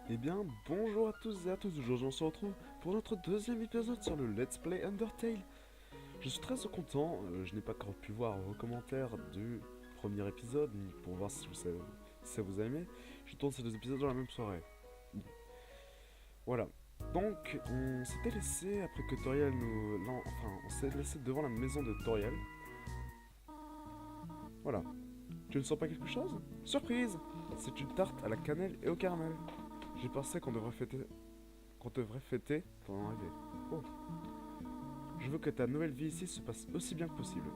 Eh bien, bonjour à tous et à toutes, aujourd'hui on se retrouve pour notre deuxième épisode sur le Let's Play Undertale. Je suis très content, je n'ai pas encore pu voir vos commentaires du premier épisode, ni pour voir si ça vous a aimé. Je tourne ces deux épisodes dans la même soirée. Bon, voilà. Donc, on s'était laissé, après que Toriel nous... non, enfin, on s'est laissé devant la maison de Toriel. Voilà. Tu ne sens pas quelque chose? Surprise! C'est une tarte à la cannelle et au caramel. J'ai pensé qu'on devrait fêter ton arrivée. Oh. Je veux que ta nouvelle vie ici se passe aussi bien que possible.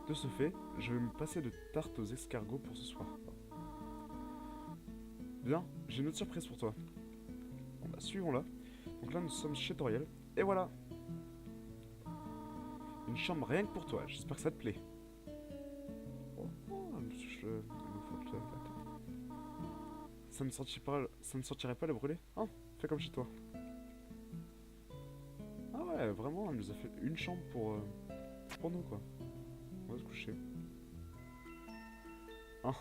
De ce fait, je vais me passer de tarte aux escargots pour ce soir. Bien, j'ai une autre surprise pour toi. Bon bah suivons-la. Donc là nous sommes chez Toriel. Et voilà, une chambre rien que pour toi. J'espère que ça te plaît. Oh, oh, ça ne sentirait pas le brûler? Ah, fais comme chez toi. Ah ouais, vraiment, elle nous a fait une chambre pour nous quoi. On va se coucher. Ah,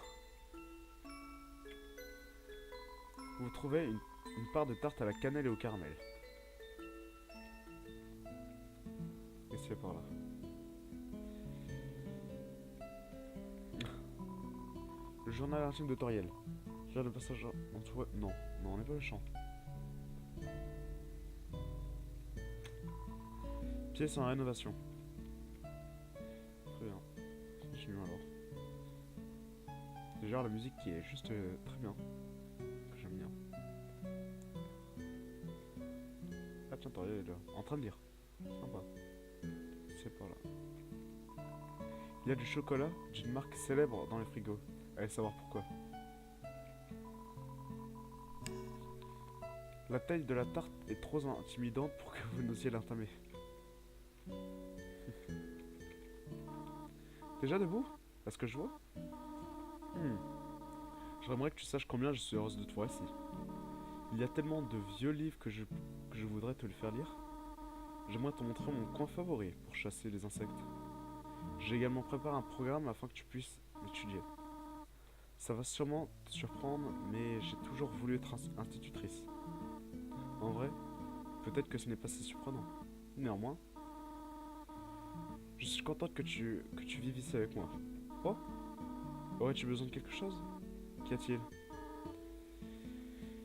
vous trouvez une part de tarte à la cannelle et au caramel. Et c'est par là. Le journal intime de Toriel. Gère le passage entouré. Non, non, on n'est pas méchant. Pièce en rénovation. Très bien. Continuons alors. C'est genre la musique qui est juste très bien. Que j'aime bien. Ah tiens, Toriel est là. En train de lire. Sympa. C'est par là. Il y a du chocolat d'une marque célèbre dans les frigos. Allez savoir pourquoi. La taille de la tarte est trop intimidante pour que vous n'osiez l'entamer. Déjà debout? Est-ce que je vois? Hmm. J'aimerais que tu saches combien je suis heureuse de te voir ici. Il y a tellement de vieux livres que je voudrais te le faire lire. J'aimerais te montrer mon coin favori pour chasser les insectes. J'ai également préparé un programme afin que tu puisses l'étudier. Ça va sûrement te surprendre, mais j'ai toujours voulu être institutrice. En vrai, peut-être que ce n'est pas si surprenant. Néanmoins, je suis contente que tu vives ici avec moi. Oh, aurais-tu besoin de quelque chose? Qu'y a-t-il?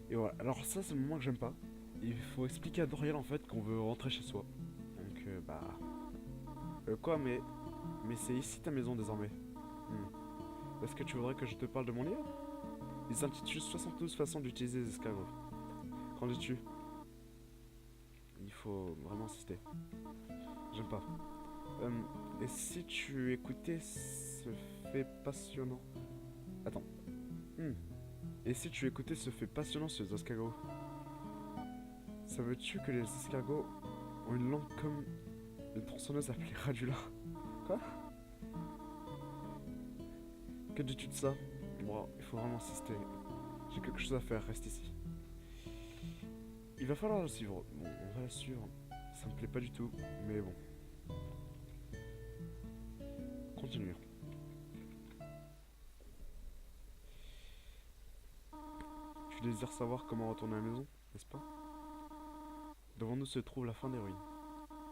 Et voilà, alors ça c'est le moment que j'aime pas. Il faut expliquer à Dorian en fait qu'on veut rentrer chez soi. Donc bah... quoi mais c'est ici ta maison désormais. Est-ce que tu voudrais que je te parle de mon livre? Il s'intitule 72 façons d'utiliser les escargots. Qu'en dis-tu? Il faut vraiment insister. J'aime pas. Euh, et si tu écoutais ce fait passionnant... Attends. Hmm. Et si tu écoutais ce fait passionnant sur les escargots? Savais-tu que les escargots ont une langue comme une tronçonneuse appelée radula? Quoi? Que dis-tu de ça? Bon, il faut vraiment insister. J'ai quelque chose à faire, reste ici. Il va falloir la suivre. Bon, on va la suivre. Ça me plaît pas du tout, mais bon. Continuons. Tu désires savoir comment retourner à la maison, n'est-ce pas? Devant nous se trouve la fin des ruines.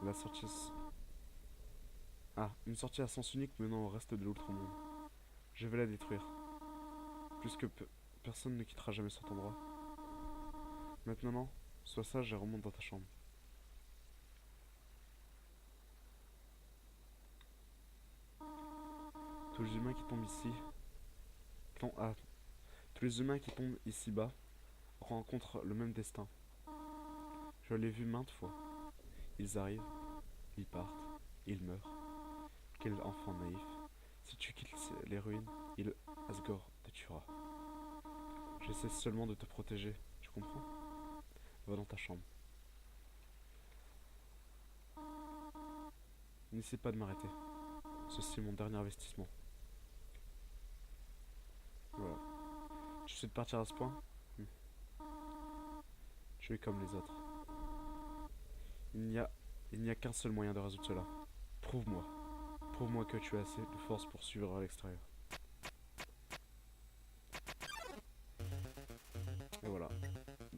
La sortie... Ah, une sortie à sens unique menant au reste de l'Ultramonde. Je vais la détruire. Puisque personne ne quittera jamais cet endroit. Maintenant, sois sage et remonte dans ta chambre. Tous les humains qui tombent ici... tous les humains qui tombent ici-bas rencontrent le même destin. Je l'ai vu maintes fois. Ils arrivent, ils partent, ils meurent. Quel enfant naïf. Si tu quittes les ruines, Asgore te tuera. J'essaie seulement de te protéger, tu comprends? Va dans ta chambre. N'essaie pas de m'arrêter. Ceci est mon dernier investissement. Voilà. Tu sais de partir à ce point? Hmm. Tu es comme les autres. Il n'y a, il n'y a qu'un seul moyen de résoudre cela. Prouve-moi. Prouve-moi que tu as assez de force pour suivre à l'extérieur. Et voilà.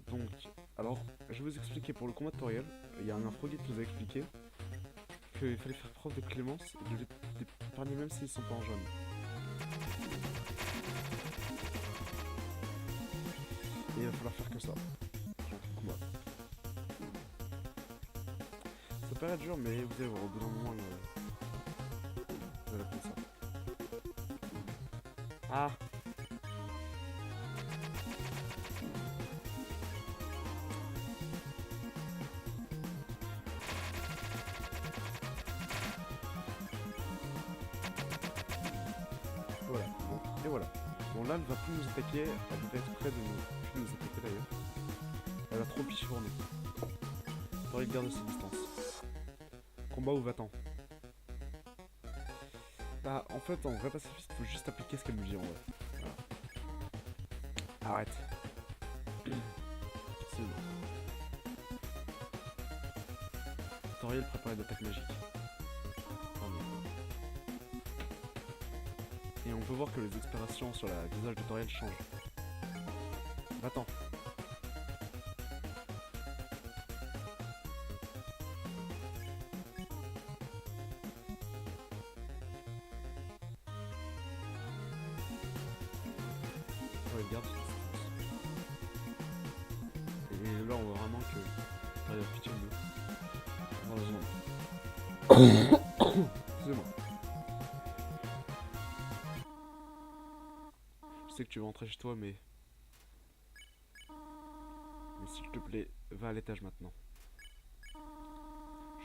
Donc, alors, je vais vous expliquer pour le combat de Toriel. Il y a un Froggy qui nous a expliqué qu'il fallait faire preuve de clémence et de les épargner même s'ils sont pas en jaune. Et il va falloir faire que ça. Combat. Ça paraît dur, mais vous allez voir, au bout d'un moment, vous allez apprendre ça. Ah! Voilà, bon, et voilà. Bon, là, elle va plus nous attaquer, elle va être près de nous. Plus nous attaquer d'ailleurs. Elle a trop pichourné. Faudrait garder ses distances. Combat ou va-t'en? Bah, en fait, en vrai pacifiste, faut juste appliquer ce qu'elle nous dit en vrai. Voilà. Arrête. C'est bon. Toriel prépare une attaque magique. Et on peut voir que les expirations sur la visage de Toriel changent. Va-t'en. Toriel garde ses distances. Et là on voit vraiment que Toriel a pitié de nous. Heureusement. Excusez-moi. Je sais que tu veux rentrer chez toi, mais s'il te plaît, va à l'étage maintenant.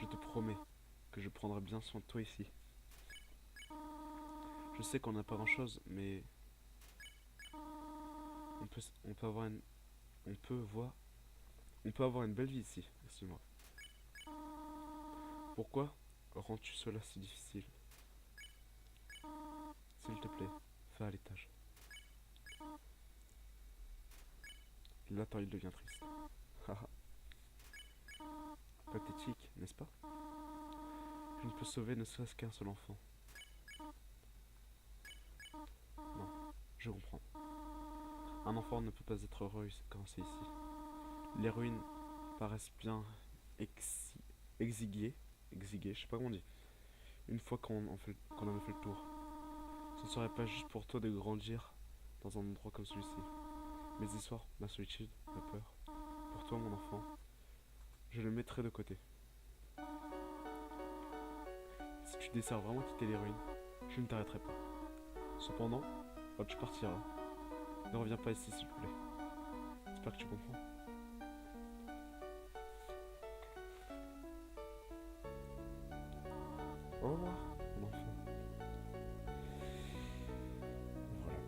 Je te promets que je prendrai bien soin de toi ici. Je sais qu'on n'a pas grand chose, mais on peut avoir une, on peut avoir une belle vie ici. Excuse-moi. Pourquoi rends-tu cela si difficile? S'il te plaît, va à l'étage. Et là, il devient triste. Haha. Pathétique, n'est-ce pas? Je ne peux sauver ne serait-ce qu'un seul enfant. Non, je comprends. Un enfant ne peut pas être heureux quand c'est ici. Les ruines paraissent bien exiguées, je sais pas comment on dit. Une fois qu'on en a fait le tour, ce ne serait pas juste pour toi de grandir dans un endroit comme celui-ci. Mes histoires, ma solitude, ma peur, pour toi mon enfant, je le mettrai de côté. Si tu désires vraiment quitter les ruines, je ne t'arrêterai pas. Cependant, quand tu partiras, ne reviens pas ici s'il te plaît. J'espère que tu comprends. Au revoir, mon enfant. Voilà.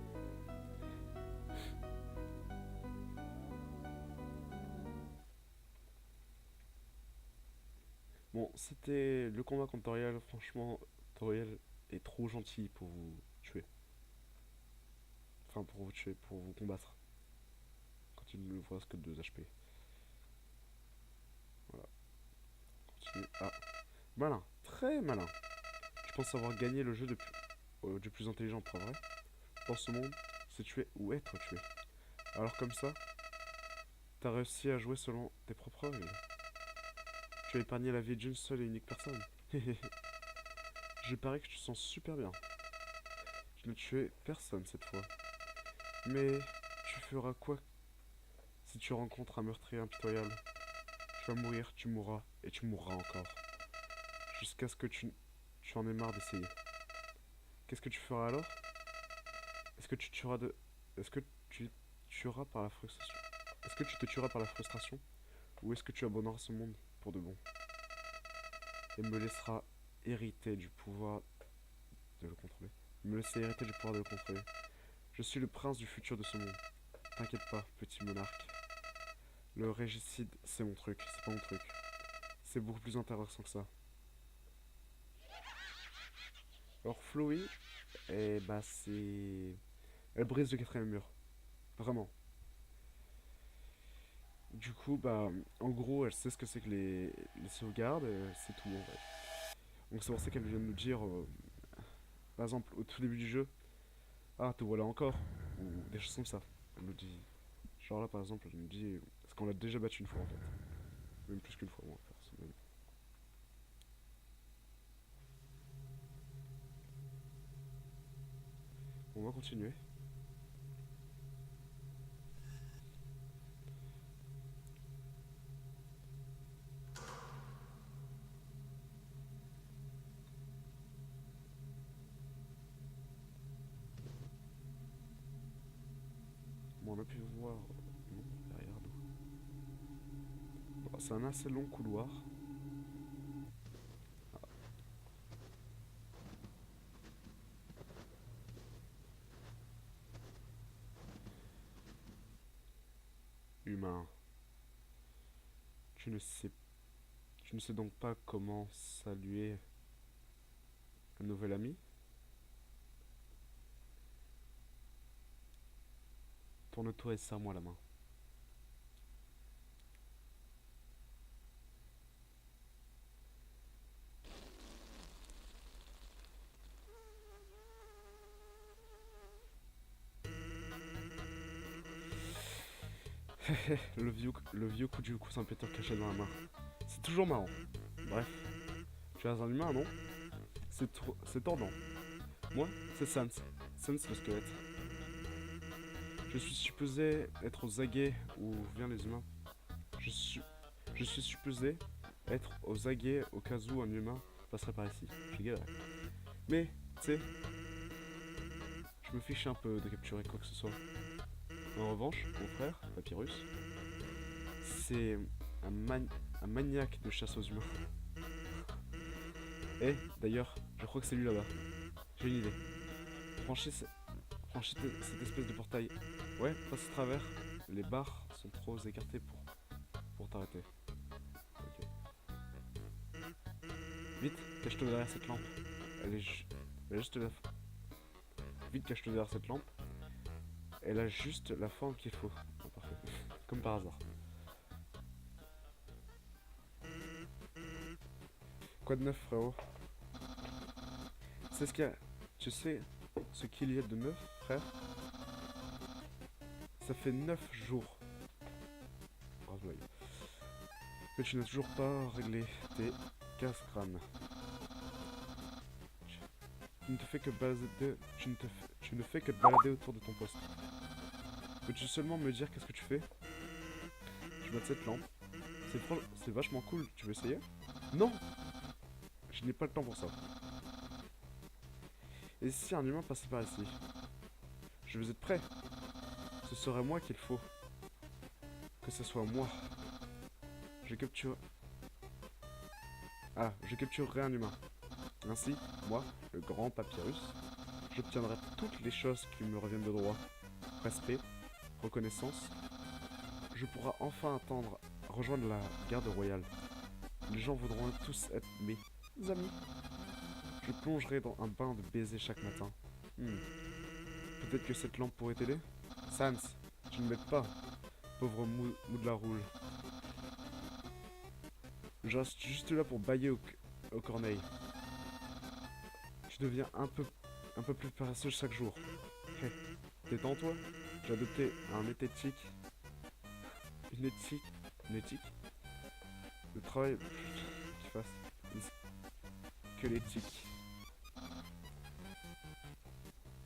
Bon, c'était le combat contre Toriel. Franchement, Toriel est trop gentil pour vous tuer. Enfin, pour vous tuer, pour vous combattre. Quand il ne vous reste que 2 HP. Voilà. Continue. Ah. Malin. Très malin. Je pense avoir gagné le jeu du plus intelligent, pas vrai? Dans ce monde, c'est tuer ou être tué. Alors comme ça, t'as réussi à jouer selon tes propres règles. Tu as épargné la vie d'une seule et unique personne. Je parie que tu te sens super bien. Je n'ai tué personne cette fois. Mais tu feras quoi si tu rencontres un meurtrier impitoyable? Tu vas mourir, tu mourras et tu mourras encore. Jusqu'à ce que tu en aies marre d'essayer. Qu'est-ce que tu feras alors? Est-ce que tu tueras de... Est-ce que tu tueras par la frustration? Est-ce que tu te tueras par la frustration? Ou est-ce que tu abandonneras ce monde pour de bon? Et me laissera hériter du pouvoir de le contrôler. Me laisser hériter du pouvoir de le contrôler. Je suis le prince du futur de ce monde. T'inquiète pas, petit monarque. Le régicide, c'est mon truc, c'est pas mon truc. C'est beaucoup plus intéressant que ça. Alors Flowey, eh bah c'est... Elle brise le quatrième mur. Vraiment. Du coup, bah, en gros, elle sait ce que c'est que les sauvegardes, c'est tout en fait. Donc c'est pour ça qu'elle vient de nous dire, par exemple, au tout début du jeu, ah, te voilà encore, ou des choses comme ça. Elle nous dit, genre là par exemple, elle nous dit, est-ce qu'on l'a déjà battu une fois en fait. Même plus qu'une fois, moi, personnellement. On va continuer. Bon, on a pu voir... Non, derrière nous. Bon, c'est un assez long couloir. Humain. Tu ne sais... Tu ne sais donc pas comment saluer un nouvel ami? Tourne-toi et serre-moi la main. Le vieux coup du coussin Peter caché dans la main. C'est toujours marrant. Bref, tu es un humain, non? C'est tordant. Moi, c'est Sans. Sans le squelette. Je suis supposé être aux aguets où viennent les humains. Je suis, je suis supposé être aux aguets au cas où un humain passerait par ici. Je rigolerais. Mais, tu sais, je me fiche un peu de capturer quoi que ce soit. En revanche, mon frère, Papyrus, c'est un maniaque de chasse aux humains. Et d'ailleurs, je crois que c'est lui là-bas. J'ai une idée. Franchis cette espèce de portail. Ouais, passe à travers. Les barres sont trop écartées pour t'arrêter. Ok. Vite, cache-toi derrière cette lampe. Elle est juste là. Vite, cache-toi derrière cette lampe. Elle a juste la forme qu'il faut. Oh, parfait. Comme par hasard. Quoi de neuf, frérot? C'est ce qu'il y a. Tu sais ce qu'il y a de neuf, frère? Ça fait 9 jours. Bravo, que tu n'as toujours pas réglé tes casse-crânes. Tu ne te fais que balader. Tu ne fais que te balader autour de ton poste. Peux-tu seulement me dire qu'est-ce que tu fais? Je mets cette lampe. C'est vachement cool. Tu veux essayer? Non! Je n'ai pas le temps pour ça. Et si un humain passait par ici? Je veux être prêt. Ce serait moi qu'il faut. Que ce soit moi. Je capture... Ah, je capturerai un humain. Ainsi, moi, le grand Papyrus, j'obtiendrai toutes les choses qui me reviennent de droit. Respect, reconnaissance. Je pourrai enfin rejoindre la garde royale. Les gens voudront tous être mes amis. Je plongerai dans un bain de baisers chaque matin. Peut-être que cette lampe pourrait t'aider? Sans, tu ne m'aides pas, pauvre moudla rouge. Je reste juste là pour bailler au corneille. Tu deviens un peu plus paresseux chaque jour. Hé, détends-toi. J'ai adopté un éthique. Une éthique? Le travail qu'il fasse. Que l'éthique.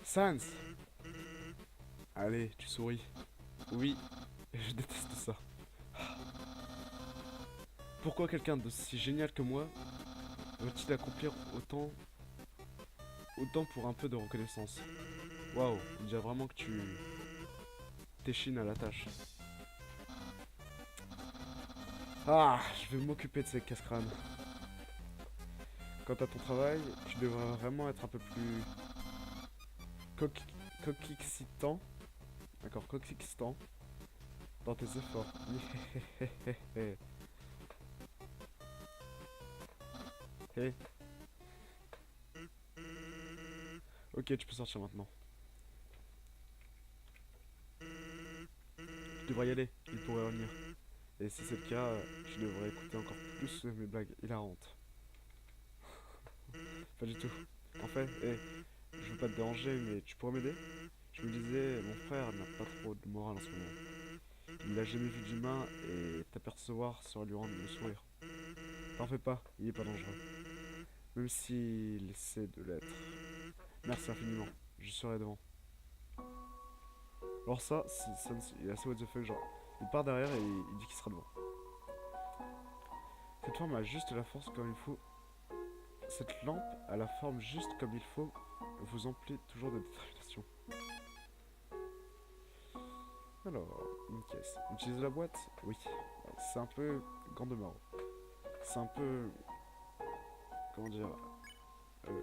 Sans! Allez, tu souris. Oui, je déteste ça. Pourquoi quelqu'un d'aussi génial que moi veut-il accomplir autant pour un peu de reconnaissance? Waouh, on dirait vraiment que tu t'échines à la tâche. Ah, je vais m'occuper de ces casse-crânes. Quant à ton travail, tu devrais vraiment être un peu plus coquixcitant. D'accord, coquixcitant dans tes efforts. Hey. Ok, tu peux sortir maintenant. Tu devrais y aller, il pourrait revenir. Et si c'est le cas, tu devrais écouter encore plus mes blagues hilarantes. Pas du tout. En fait, je veux pas te déranger, mais tu pourrais m'aider? Je me disais, mon frère n'a pas trop de morale en ce moment. Il n'a jamais vu d'humain et t'apercevoir sera lui rendre le sourire. T'en fais pas, il est pas dangereux. Même s'il essaie de l'être. Merci infiniment, je serai devant. Alors ça, il est assez what the fuck, genre. Il part derrière et il dit qu'il sera devant. Cette forme a juste la force comme il faut. Cette lampe a la forme juste comme il faut. Vous emplit toujours de détermination. Alors, une caisse. Utiliser la boîte? Oui. C'est un peu gant de mort. C'est un peu... Comment dire? euh,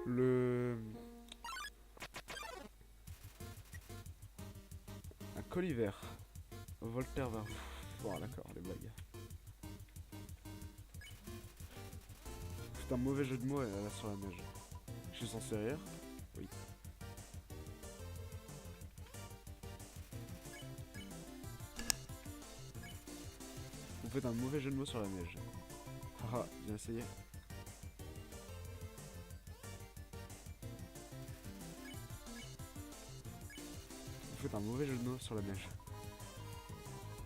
le... Un colis vert. Voltaire vert. Bon, d'accord, les blagues. C'est un mauvais jeu de mots là sur la neige. Je suis censé rire? Oui. Vous faites un mauvais jeu de mots sur la neige. Haha, bien essayé. Vous faites un mauvais jeu de mots sur la neige.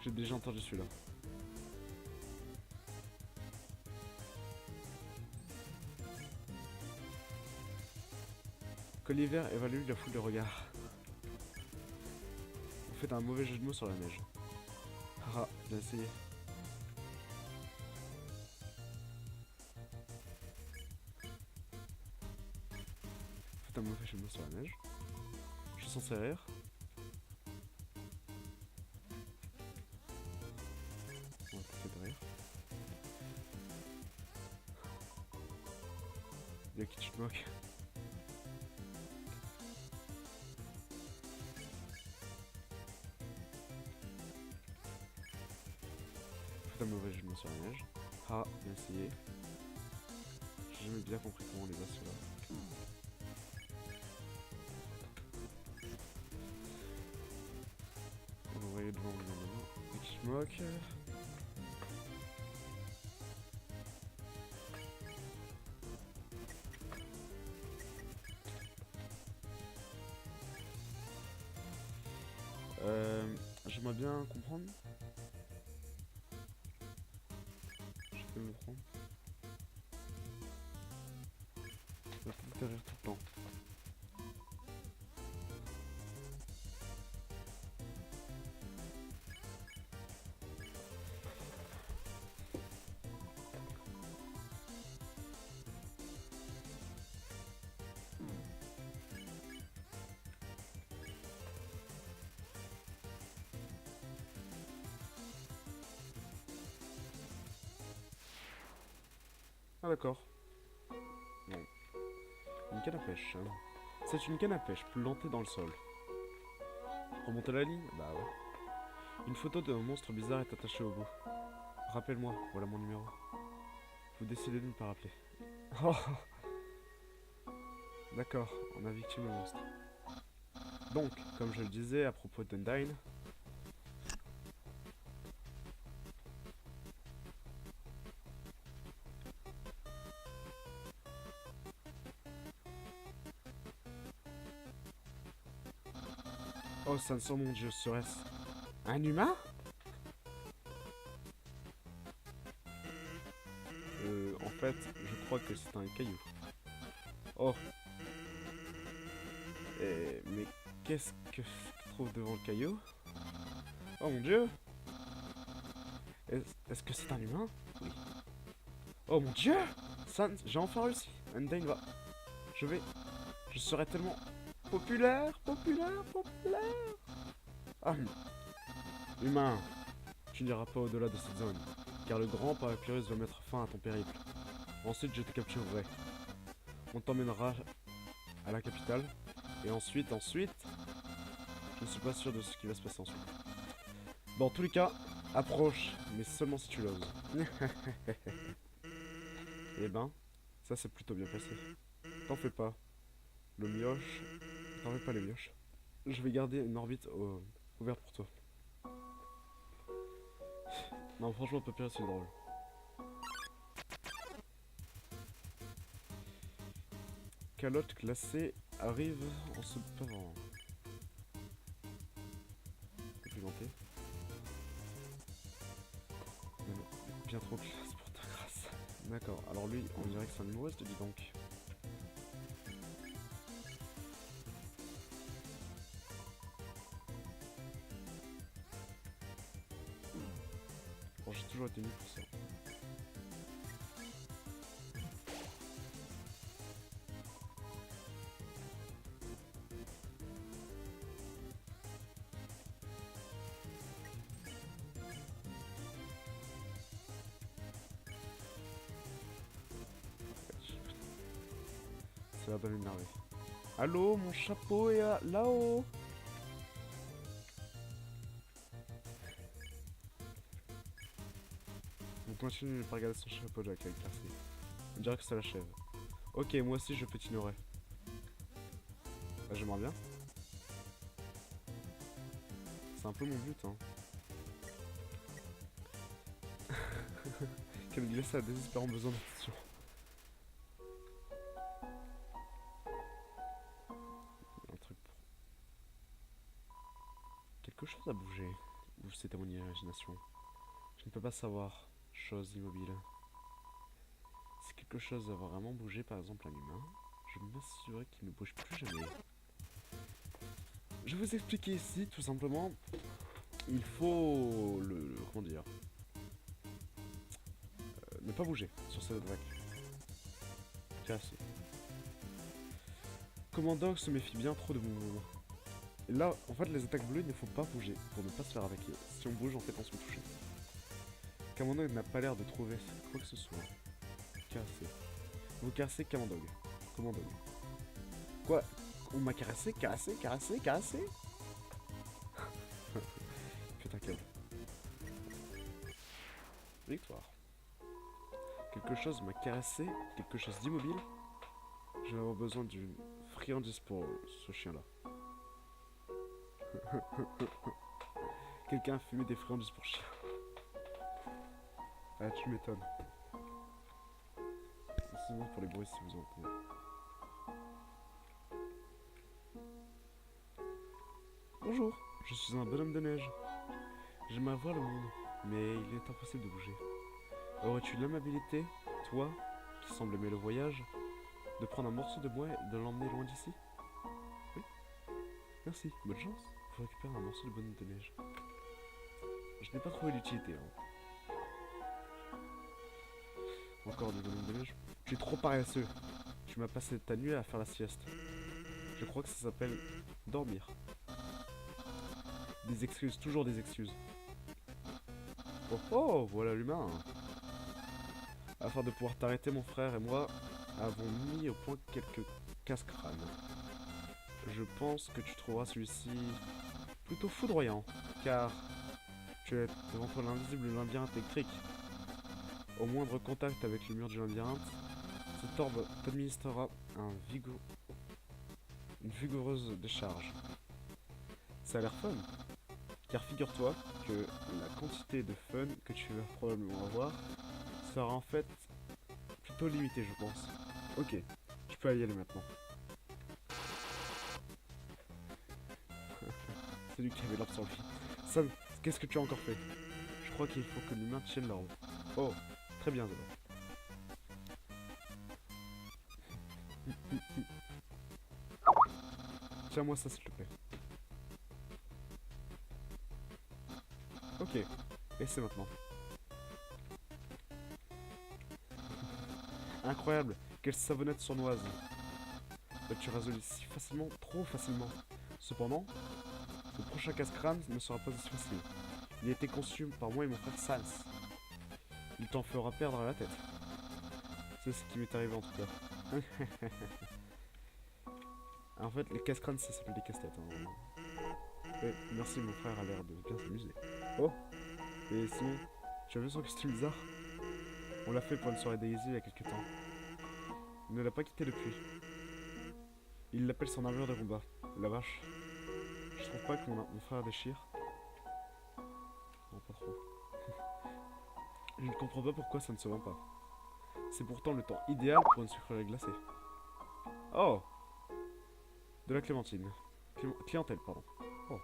J'ai déjà entendu celui-là. Colliver évalue la foule de regards. Vous faites un mauvais jeu de mots sur la neige. Haha, bien essayé. Vous faites un mauvais jeu de mots sur la neige. Je suis censé rire. On va peut-être de rire. De qui tu te moques? Faites un mauvais jeu de mots sur la neige. Ah, bien essayé. J'ai jamais bien compris comment on les a ceux-là. On va envoyer devant le gouvernement. De qui je moque? J'aimerais bien comprendre. Je peux me prendre. Ça va peut-être rire tout le temps. Ah d'accord. Bon. Une canne à pêche. Hein. C'est une canne à pêche plantée dans le sol. Remonter la ligne? Bah ouais. Une photo d'un monstre bizarre est attachée au bout. Rappelle-moi, voilà mon numéro. Vous décidez de ne pas rappeler. Oh, d'accord, on a victime le monstre. Donc, comme je le disais à propos d'Undyne, oh, ça ne sent mon dieu, serait-ce un humain? En fait, je crois que c'est un caillou. Oh, mais qu'est-ce que je trouve devant le caillou? Oh mon dieu! Est-ce que c'est un humain? Oui. Oh mon dieu! Ça, j'ai enfin réussi. Undyne va. Je serai tellement populaire, populaire, populaire. Ah, humain, tu n'iras pas au-delà de cette zone, car le grand Papyrus va mettre fin à ton périple. Ensuite, je te capturerai. On t'emmènera à la capitale, et ensuite, je ne suis pas sûr de ce qui va se passer ensuite. Dans tous les cas, approche, mais seulement si tu l'oses. Eh ben, ça s'est plutôt bien passé. T'en fais pas. Le mioche, t'en fais pas les mioches. Je vais garder une orbite ouverte pour toi. Non, franchement, Papyrus, c'est drôle. Calotte glacée arrive en se pavant. plaisanter. Mais non, bien trop classe pour ta grâce. D'accord, alors lui, on dirait que c'est un humoriste, dis donc. Bon, j'ai toujours été nul pour ça. Ça va de m'énerver. Allô, mon chapeau est là-haut. On continue de pas regarder son chapeau, Jack, avec Percy. On dirait que ça l'achève. Ok, moi aussi je peux t'ignorer. Bah, j'aimerais bien. C'est un peu mon but, hein. Quel glissa a désespérant besoin d'attention. Un truc pour... Quelque chose a bougé. Ou c'était mon imagination. Je ne peux pas savoir. Chose immobile. Si quelque chose a vraiment bougé, par exemple un humain, je m'assurerai qu'il ne bouge plus jamais. Je vais vous expliquer ici, tout simplement. Il faut comment dire, ne pas bouger sur cette vague. C'est assez. Commandox se méfie bien trop de mon mouvement. Et là, en fait, les attaques bleues, il ne faut pas bouger pour ne pas se faire attaquer. Si on bouge, en fait, on se fait toucher. Kamandog n'a pas l'air de trouver quoi que ce soit. Caresser. Vous caressez Kamandog. Commandog. Quoi? On m'a caressé, caressé, caressé, caressé? Putain, quel. Victoire. Quelque chose m'a caressé, quelque chose d'immobile. Je vais avoir besoin d'une friandise pour ce chien-là. Quelqu'un a fumé des friandises pour chien. Ah, tu m'étonnes. C'est bon pour les bruits si vous entendez. Bonjour, je suis un bonhomme de neige. J'aimerais voir le monde, mais il est impossible de bouger. Aurais-tu l'amabilité, toi, qui semble aimer le voyage, de prendre un morceau de bois et de l'emmener loin d'ici? Oui. Merci, bonne chance. Vous récupérez un morceau de bonhomme de neige. Je n'ai pas trouvé l'utilité, hein. Encore des bonhommes de neige. Tu es trop paresseux. Tu m'as passé ta nuit à faire la sieste. Je crois que ça s'appelle dormir. Des excuses, toujours des excuses. Oh oh, voilà l'humain. Afin de pouvoir t'arrêter, mon frère et moi avons mis au point quelques casse-crânes. Je pense que tu trouveras celui-ci plutôt foudroyant, car tu es devant toi l'invisible labyrinthe électrique. Au moindre contact avec le mur du labyrinthe, cet orbe t'administrera une vigoureuse décharge. Ça a l'air fun, car figure-toi que la quantité de fun que tu vas probablement avoir sera en fait plutôt limitée, je pense. Ok, je peux y aller maintenant. C'est lui qui avait l'orbe sur le fil. Sam, qu'est-ce que tu as encore fait? Je crois qu'il faut que l'humain tienne l'orbe. Oh, très bien alors. Tiens-moi ça s'il te plaît. Ok, et c'est maintenant. Incroyable, quelle savonnette sournoise. Tu résolu si facilement, trop facilement. Cependant, le prochain casse-crâne ne sera pas aussi facile. Il a été conçu par moi et mon frère Sans. Il t'en fera perdre la tête. C'est ce qui m'est arrivé en tout cas. En fait, les casse-crânes, ça s'appelle des casse-têtes. Hein. Merci, mon frère a l'air de bien s'amuser. Oh, et sinon, tu as vu son costume bizarre? On l'a fait pour une soirée Daisy il y a quelques temps. Il ne l'a pas quitté depuis. Il l'appelle son armure de combat. La vache. Je trouve pas que mon frère déchire. Non, pas trop. Je ne comprends pas pourquoi ça ne se vend pas. C'est pourtant le temps idéal pour une sucrerie glacée. Oh! De la clémentine. Clientèle, pardon. Oh.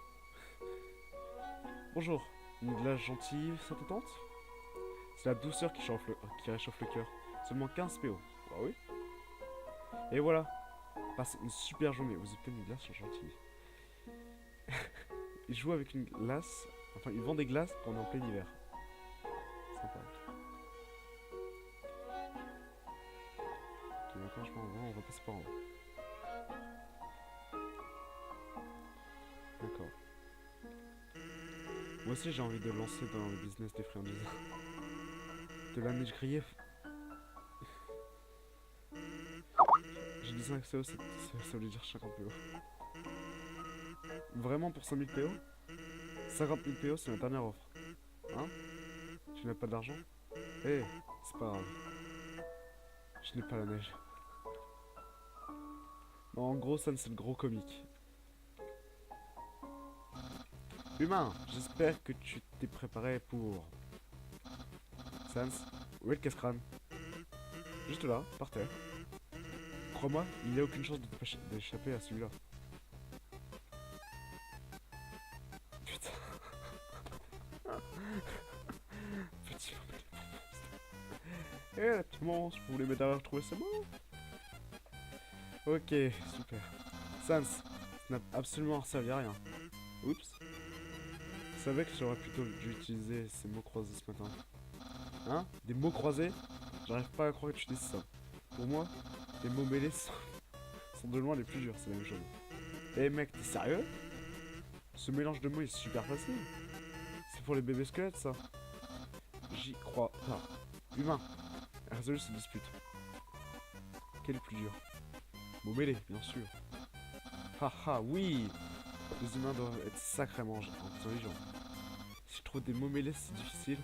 Bonjour, une glace gentille, ça te tente? C'est la douceur qui réchauffe le cœur. Seulement 15 PO. Ah oui? Et voilà, passez une super journée. Vous obtenez une glace gentille. Ils jouent avec une glace. Enfin, ils vendent des glaces quand on est en plein hiver. Sympa. Ok, d'accord, je m'en vais. On va passer par en haut. D'accord. Moi aussi, j'ai envie de lancer dans le business des friandises. De la neige grillée. J'ai dit 5 CO, ça veut dire 50 PO. Vraiment pour 5000 PO? 50 000 PO, c'est la dernière offre. Hein? Tu n'as pas d'argent? Eh, c'est pas grave. Je n'ai pas la neige. Non, en gros, ça, c'est le gros comique. Humain, j'espère que tu t'es préparé pour... Sans, où est le casse-crâne? Juste là, par terre. Crois-moi, il n'y a aucune chance d'échapper à celui-là. Putain. Petit monstre. Eh, la petite monstre, vous voulez m'aider à retrouver ce mot? Ok, super. Sans, ça n'a absolument servi à rien. Oups. Je savais que j'aurais plutôt dû utiliser ces mots croisés ce matin. Hein? Des mots croisés? J'arrive pas à croire que tu dises ça. Pour moi, les mots mêlés sont de loin les plus durs, c'est la même chose. Eh mec, t'es sérieux? Ce mélange de mots est super facile. C'est pour les bébés squelettes, ça. J'y crois pas. Humain, résolu cette dispute. Quel est le plus dur? Mots mêlés, bien sûr. Haha, oui! Les humains doivent être sacrément intelligents. Si je trouve des mots mêlés si difficiles.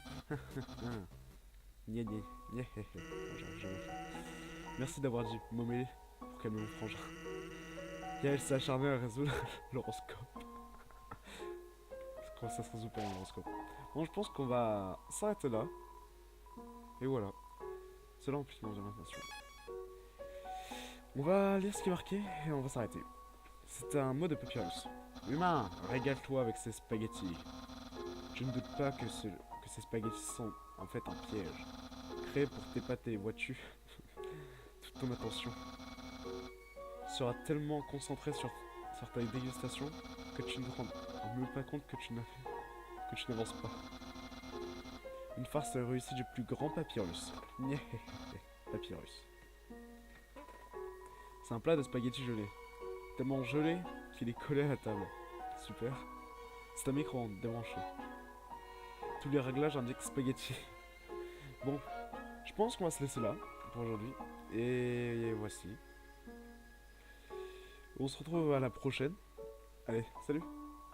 Nya nya, nya hé hé. Non, j'arrive jamais. Merci d'avoir dit mots mêlés pour calmer mon frangin. Yael s'est acharnée à résoudre l'horoscope. Comment ça se résout pas un horoscope? Bon, je pense qu'on va s'arrêter là. Et voilà. C'est là en plus mon orientation. On va lire ce qui est marqué et on va s'arrêter. C'est un mot de papyrus. Humain, régale-toi avec ces spaghettis. Je ne doute pas que ces spaghettis sont en fait un piège. Créé pour t'épater, vois-tu? Toute ton attention sera tellement concentrée sur ta dégustation que tu ne te rends même pas compte que tu n'avances pas. Une farce réussie du plus grand papyrus. Papyrus. C'est un plat de spaghettis gelés. Tellement gelé qu'il est collé à la table. Super. C'est un micro-ondes débranché. Tous les réglages indiquent spaghetti. Bon, je pense qu'on va se laisser là pour aujourd'hui. Et voici. On se retrouve à la prochaine. Allez, salut!